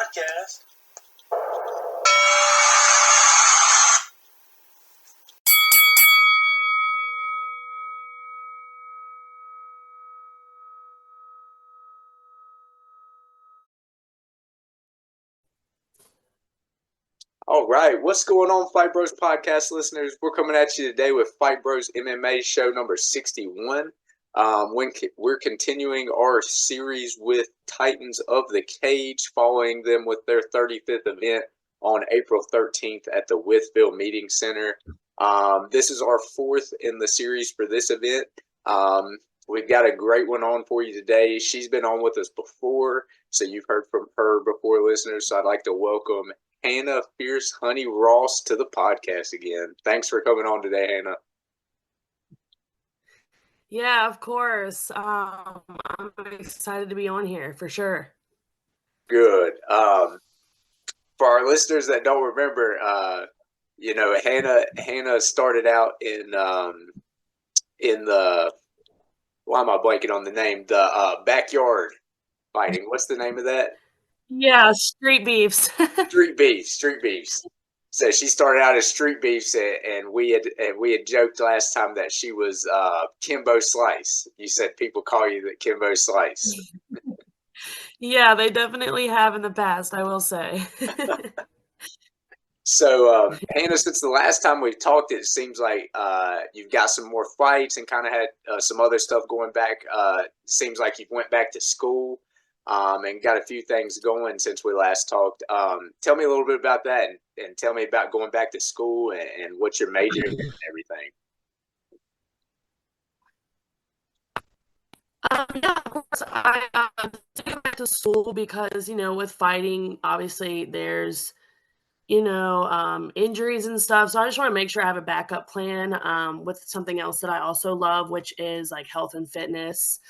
podcast. All right, what's going on, Fight Bros podcast listeners? We're coming at you today with Fight Bros MMA show number 61. We're continuing our series with Titans of the Cage, following them with their 35th event on April 13th at the Withville Meeting Center. This is our fourth in the series for this event. We've got a great one on for you today. She's been on with us before, so you've heard from her before, listeners. So I'd like to welcome Hannah Fierce Honey Ross to the podcast again. Thanks for coming on today, Hannah. Yeah, of course. I'm excited to be on here for sure. Good. For our listeners that don't remember, Hannah started out in the, why am I blanking on the name? The backyard fighting. What's the name of that? Yeah, street beefs. Street beefs. So she started out as street beefs, and we had joked last time that she was Kimbo Slice. You said people call you the Kimbo Slice. Yeah, they definitely have in the past, I will say. So, Hannah, since the last time we talked, it seems like you've got some more fights and kind of had some other stuff going back. Seems like you went back to school and got a few things going since we last talked. Tell me a little bit about that and tell me about going back to school and what you're majoring in and everything. Yeah, of course. I went back to school because, with fighting, obviously there's injuries and stuff. So I just want to make sure I have a backup plan with something else that I also love, which is like health and fitness.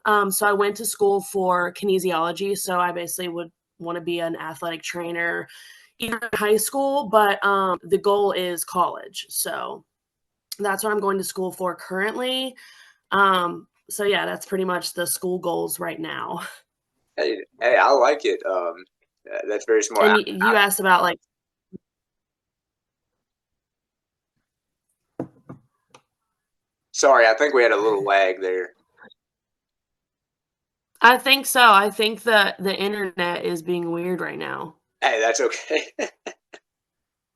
So I went to school for kinesiology. So I basically would want to be an athletic trainer either in high school, but the goal is college. So that's what I'm going to school for currently. So yeah, that's pretty much the school goals right now. Hey, I like it. That's very smart. And you asked about like, sorry, I think we had a little lag there. I think so. I think the internet is being weird right now. Hey, that's okay.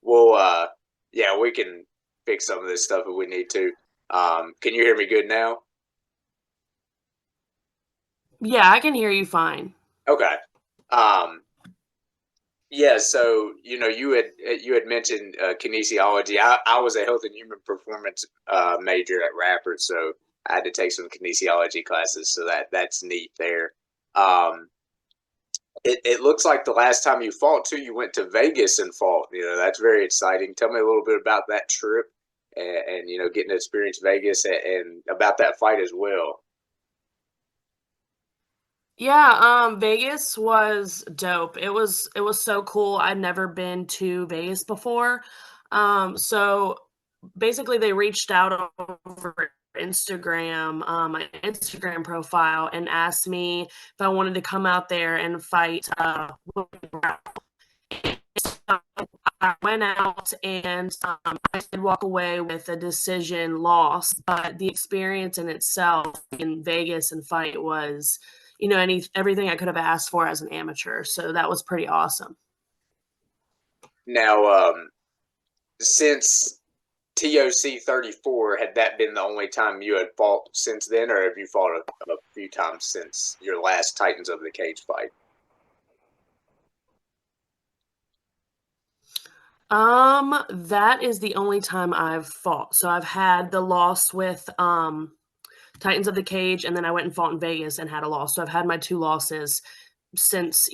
Well, yeah, we can fix some of this stuff if we need to. Can you hear me good now? Yeah, I can hear you fine. Okay. Yeah, so you had mentioned kinesiology. I was a health and human performance major at Radford, so I had to take some kinesiology classes. So that's neat there. It looks like the last time you fought too, you went to Vegas and fought. That's very exciting. Tell me a little bit about that trip and getting to experience Vegas and about that fight as well. Yeah, Vegas was dope. It was so cool. I'd never been to Vegas before. So basically they reached out over Instagram, my Instagram profile, and asked me if I wanted to come out there and fight. I went out and I did walk away with a decision loss, but the experience in itself in Vegas and fight was, everything I could have asked for as an amateur. So that was pretty awesome. Now, since TOC 34, had that been the only time you had fought since then, or have you fought a few times since your last Titans of the Cage fight? That is the only time I've fought. So I've had the loss with Titans of the Cage, and then I went and fought in Vegas and had a loss. So I've had my two losses since,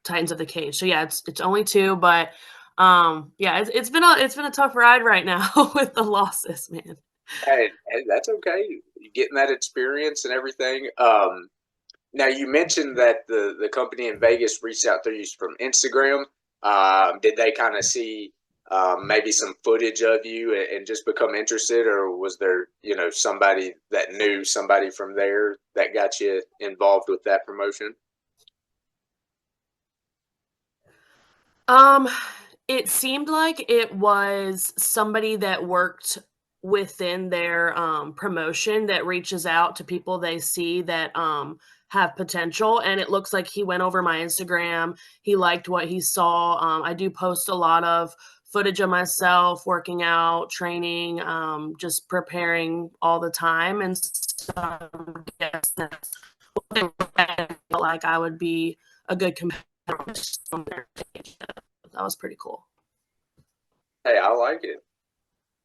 Titans of the Cage. So yeah, it's only two, but yeah, it's been a tough ride right now with the losses, man. Hey, that's okay. You're getting that experience and everything. Now you mentioned that the company in Vegas reached out to you from Instagram. Did they kind of see maybe some footage of you and just become interested, or was there somebody that knew somebody from there that got you involved with that promotion? Um, it seemed like it was somebody that worked within their, promotion that reaches out to people they see that, have potential, and it looks like he went over my Instagram, he liked what he saw. I do post a lot of footage of myself working out, training, just preparing all the time, and so I guess that's what they looked at and felt like I would be a good competitor on their page. That was pretty cool. Hey, I like it.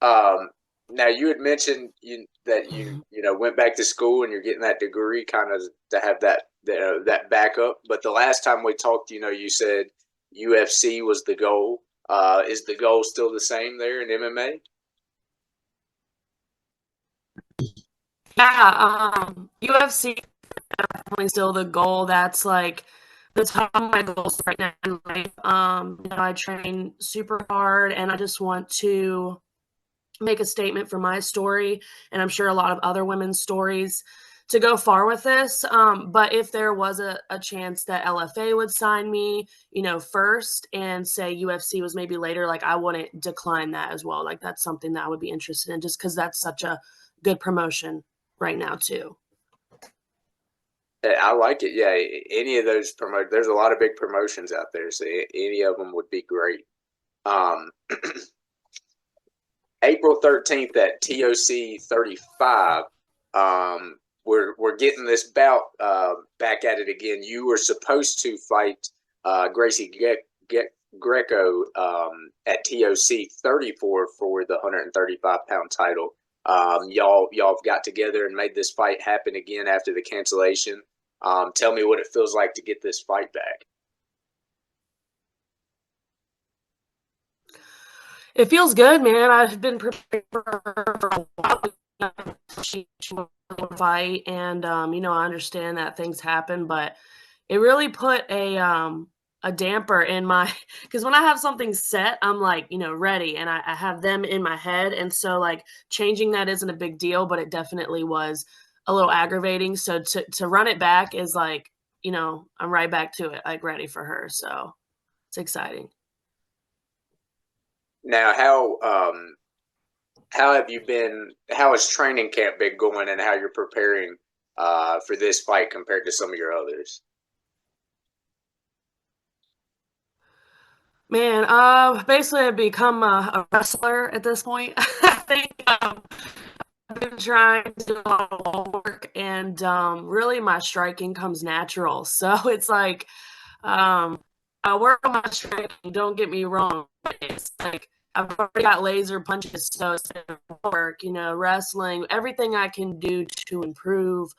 Um, Now you had mentioned that you know went back to school and you're getting that degree, kind of to have that backup. But the last time we talked, you know, you said UFC was the goal. Is the goal still the same there in MMA? Yeah, UFC definitely still the goal. That's like the top of my goals right now in life. I train super hard and I just want to make a statement for my story, and I'm sure a lot of other women's stories to go far with this. But if there was a chance that LFA would sign me, first and say UFC was maybe later, like I wouldn't decline that as well. Like that's something that I would be interested in just because that's such a good promotion right now too. I like it. Yeah, any of those promote. There's a lot of big promotions out there, so any of them would be great. Um, April 13th at TOC 35. We're getting this bout back at it again. You were supposed to fight Gracie Grecco at TOC 34 for the 135-pound title. Y'all got together and made this fight happen again after the cancellation. Tell me what it feels like to get this fight back. It feels good, man. I've been preparing for her for a while. She will fight, and I understand that things happen, but it really put a damper in my because when I have something set, I'm like ready, and I have them in my head, and so like changing that isn't a big deal, but it definitely was a little aggravating. So to run it back is like I'm right back to it, like ready for her. So it's exciting. Now, how have you been? How has training camp been going, and how you're preparing for this fight compared to some of your others? Man, basically, I've become a wrestler at this point. I think I've been trying to do a lot of wall work, and really, my striking comes natural. So it's like I work on my striking. Don't get me wrong. It's like I've already got laser punches, so it's work. Wrestling, everything I can do to improve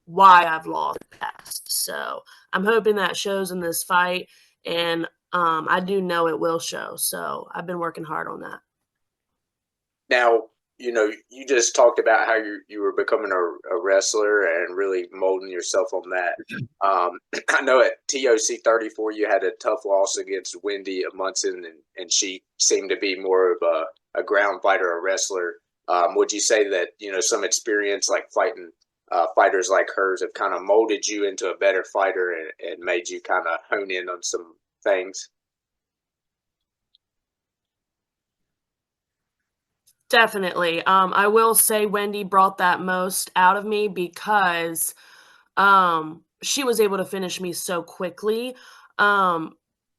why I've lost in the past. So I'm hoping that shows in this fight, and I do know it will show. So I've been working hard on that. Now, you know, you just talked about how you were becoming a wrestler and really molding yourself on that. I know at TOC 34 you had a tough loss against Wendy Munson, and she seemed to be more of a ground fighter, a wrestler. Would you say that some experience like fighting fighters like hers have kind of molded you into a better fighter and made you kind of hone in on some things? Definitely. I will say Wendy brought that most out of me because she was able to finish me so quickly. Um,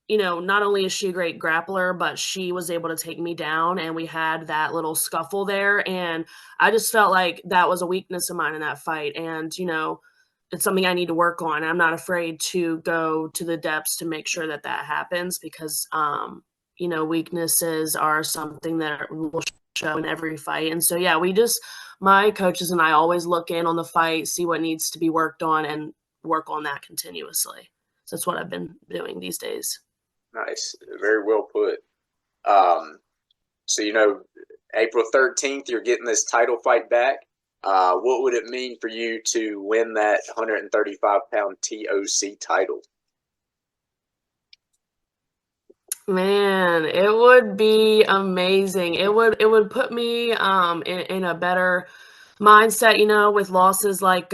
not only is she a great grappler, but she was able to take me down and we had that little scuffle there. And I just felt like that was a weakness of mine in that fight. And, it's something I need to work on. I'm not afraid to go to the depths to make sure that that happens because, weaknesses are something that will show in every fight. And so, yeah, my coaches and I always look in on the fight, see what needs to be worked on, and work on that continuously. So that's what I've been doing these days. Nice, very well put. So April 13th, you're getting this title fight back. What would it mean for you to win that 135-pound TOC title? Man, it would be amazing. It would put me in a better mindset, with losses like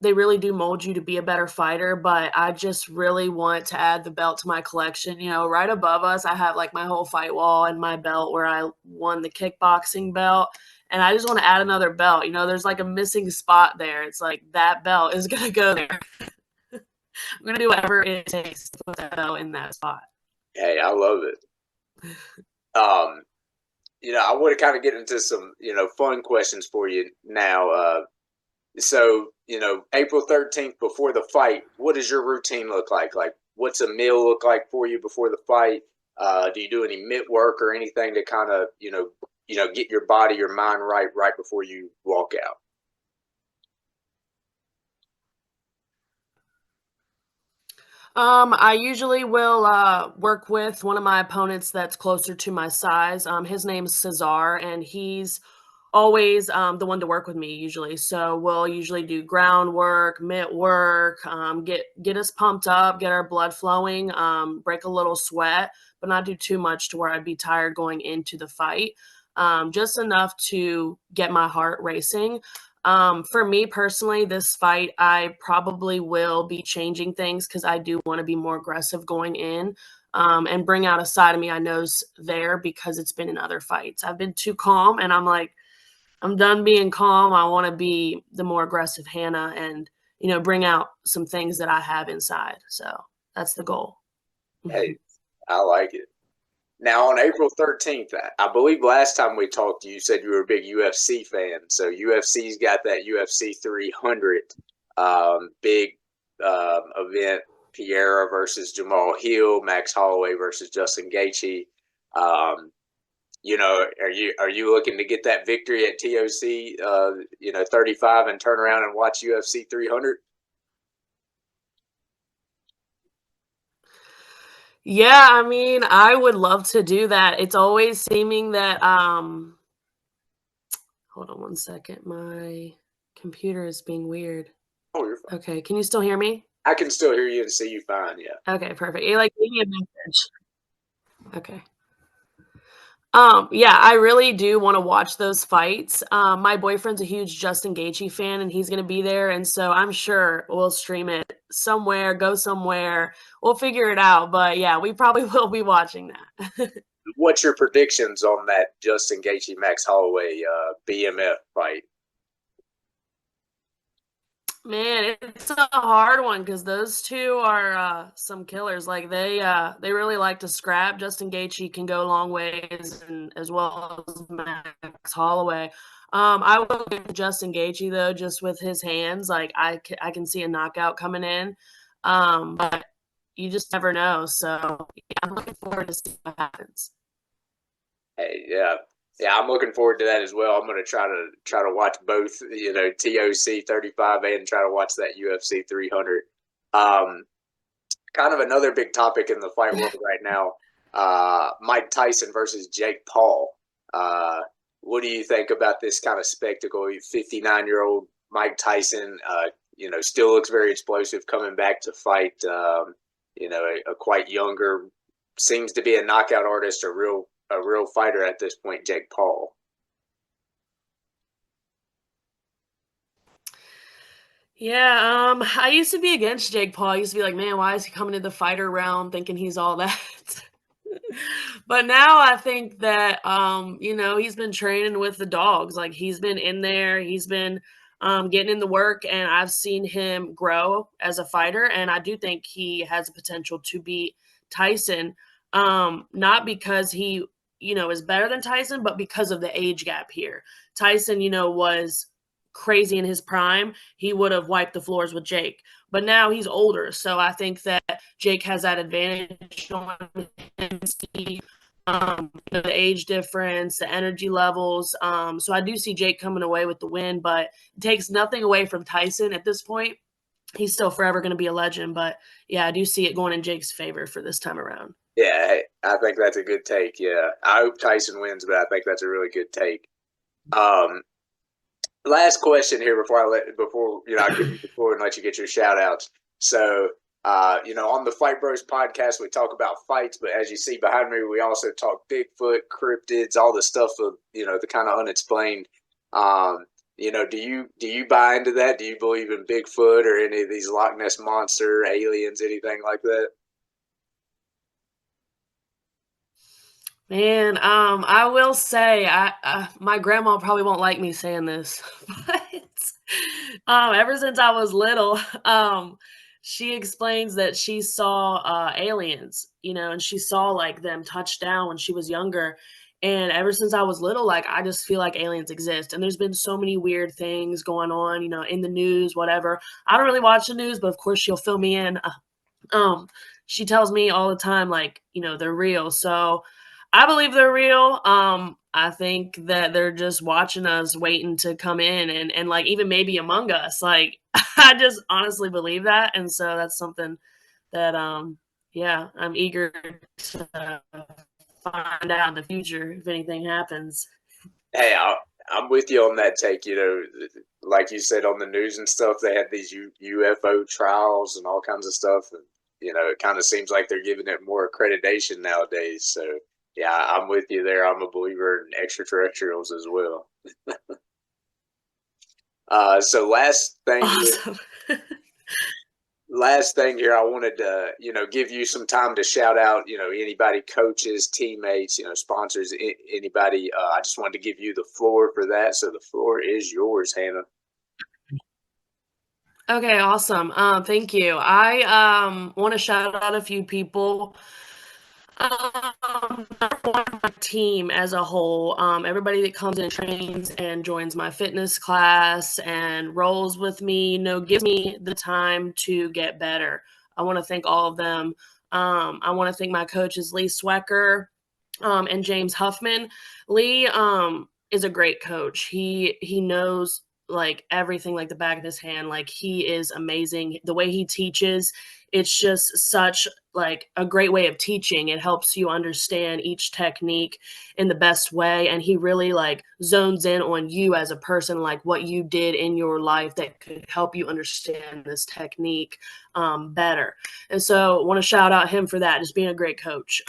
they really do mold you to be a better fighter, but I just really want to add the belt to my collection. You know, right above us, I have like my whole fight wall and my belt where I won the kickboxing belt. And I just want to add another belt. You know, there's like a missing spot there. It's like that belt is going to go there. I'm going to do whatever it takes to put that belt in that spot. Hey, I love it. I want to kind of get into some, fun questions for you now. So, April 13th before the fight, what does your routine look like? Like, what's a meal look like for you before the fight? Do you do any mitt work or anything to kind of, get your body, your mind right before you walk out? I usually will work with one of my opponents that's closer to my size. His name's Cesar, and he's always the one to work with me usually. So we'll usually do groundwork, mitt work, get us pumped up, get our blood flowing, break a little sweat, but not do too much to where I'd be tired going into the fight. Just enough to get my heart racing. For me personally, this fight, I probably will be changing things because I do want to be more aggressive going in, and bring out a side of me I know's there because it's been in other fights. I've been too calm, and I'm like, I'm done being calm. I want to be the more aggressive Hannah and, bring out some things that I have inside. So that's the goal. Hey, I like it. Now, on April 13th, I believe last time we talked, you said you were a big UFC fan. So UFC's got that UFC 300 big event, Pereira versus Jamal Hill, Max Holloway versus Justin Gaethje. Are you looking to get that victory at TOC, 35 and turn around and watch UFC 300? Yeah, I mean, I would love to do that. It's always seeming that hold on one second. My computer is being weird. Oh, you're fine. Okay, can you still hear me? I can still hear you and see you fine, yeah. Okay, perfect. You like gave me a message. Okay. Yeah, I really do want to watch those fights. My boyfriend's a huge Justin Gaethje fan, and he's going to be there, and so I'm sure we'll stream it somewhere, go somewhere. We'll figure it out, but yeah, we probably will be watching that. What's your predictions on that Justin Gaethje Max Holloway BMF fight? Man, it's a hard one because those two are some killers. Like they really like to scrap. Justin Gaethje can go long ways, and as well as Max Holloway. I will give Justin Gaethje though, just with his hands. Like I can see a knockout coming in, but you just never know. So yeah, I'm looking forward to see what happens. Hey, yeah, I'm looking forward to that as well. I'm going to try to watch both, TOC 35 and try to watch that UFC 300. Kind of another big topic in the fight world right now. Mike Tyson versus Jake Paul. What do you think about this kind of spectacle? 59-year-old Mike Tyson, still looks very explosive, coming back to fight. A quite younger, seems to be a knockout artist, a real fighter at this point, Jake Paul. Yeah, I used to be against Jake Paul. I used to be like, man, why is he coming to the fighter realm thinking he's all that? But now I think that he's been training with the dogs. Like he's been in there, he's been getting in the work, and I've seen him grow as a fighter. And I do think he has the potential to beat Tyson. Not because he, is better than Tyson, but because of the age gap here. Tyson, was crazy in his prime. He would have wiped the floors with Jake. But now he's older, so I think that Jake has that advantage on him. The age difference, the energy levels. So I do see Jake coming away with the win, but it takes nothing away from Tyson at this point. He's still forever going to be a legend, but yeah, I do see it going in Jake's favor for this time around. Yeah, I think that's a good take. Yeah, I hope Tyson wins, but I think that's a really good take. Last question here before I give you the floor and let you get your shout outs. So, on the Fight Bros podcast, we talk about fights, but as you see behind me, we also talk Bigfoot, cryptids, all the stuff of, the kind of unexplained. Do you buy into that? Do you believe in Bigfoot or any of these Loch Ness monster aliens, anything like that? Man, I will say, my grandma probably won't like me saying this, but ever since I was little, she explains that she saw aliens, and she saw like them touch down when she was younger. And ever since I was little, like I just feel like aliens exist. And there's been so many weird things going on, in the news, whatever. I don't really watch the news, but of course she'll fill me in. Um, she tells me all the time, like, they're real. So I believe they're real. I think that they're just watching us, waiting to come in and like even maybe among us. Like I just honestly believe that. And so that's something that yeah, I'm eager to find out in the future if anything happens. Hey, I'm with you on that take. Like you said on the news and stuff, they have these UFO trials and all kinds of stuff, and it kind of seems like they're giving it more accreditation nowadays. So yeah, I'm with you there. I'm a believer in extraterrestrials as well. So Awesome. last thing here, I wanted to, give you some time to shout out, anybody, coaches, teammates, sponsors, anybody. I just wanted to give you the floor for that. So the floor is yours, Hannah. Okay, awesome. Thank you. I want to shout out a few people. Number one, my team as a whole. Everybody that comes in and trains and joins my fitness class and rolls with me, gives me the time to get better. I want to thank all of them. I want to thank my coaches, Lee Swecker, and James Huffman. Lee is a great coach. He knows like everything like the back of his hand. Like he is amazing. The way he teaches, it's just such like a great way of teaching. It helps you understand each technique in the best way, and he really like zones in on you as a person, like what you did in your life that could help you understand this technique better. And so I want to shout out him for that, just being a great coach.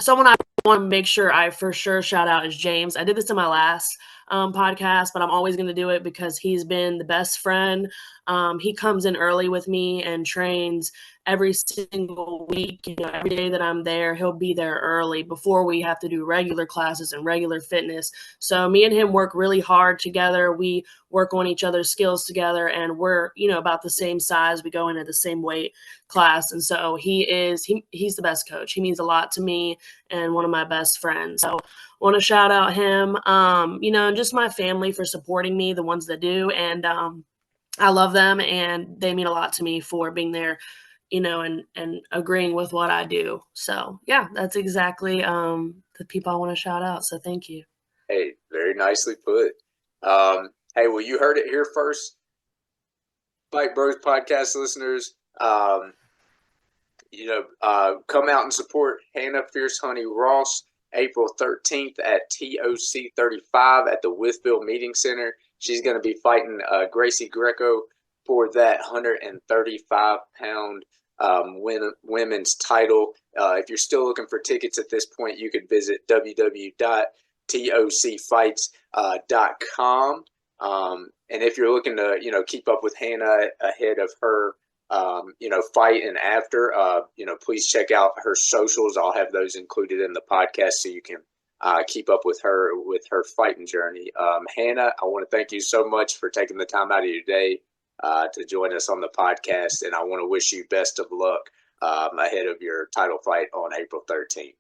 Someone I want to make sure I for sure shout out is James. I did this in my last podcast, but I'm always going to do it because he's been the best friend. He comes in early with me and trains every single week. Every day that I'm there, he'll be there early before we have to do regular classes and regular fitness. So me and him work really hard together. We work on each other's skills together, and we're about the same size. We go into the same weight class, and so he's the best coach. He means a lot to me and one of my best friends. So want to shout out him, and just my family for supporting me, the ones that do. And I love them, and they mean a lot to me for being there, and agreeing with what I do. So yeah, that's exactly the people I want to shout out. So thank you. Hey, very nicely put. Hey, well, you heard it here first, Fight Bros podcast listeners. Come out and support Hannah Fierce Honey Ross April 13th at TOC 35 at the Withville Meeting Center. She's going to be fighting Gracie Grecco for that 135-pound women's title. If you're still looking for tickets at this point, you could visit www.tocfights.com. And if you're looking to, keep up with Hannah ahead of her fight and after, please check out her socials. I'll have those included in the podcast so you can keep up with her fighting journey. Hannah, I want to thank you so much for taking the time out of your day to join us on the podcast, and I want to wish you best of luck ahead of your title fight on April 13th.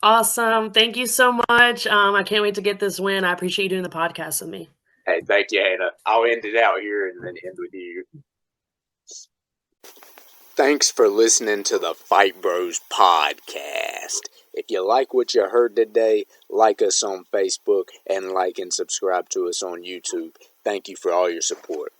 Awesome. Thank you so much. I can't wait to get this win. I appreciate you doing the podcast with me. Hey, thank you, Hannah. I'll end it out here and then end with you. Thanks for listening to the Fight Bros podcast. If you like what you heard today, like us on Facebook and like and subscribe to us on YouTube. Thank you for all your support.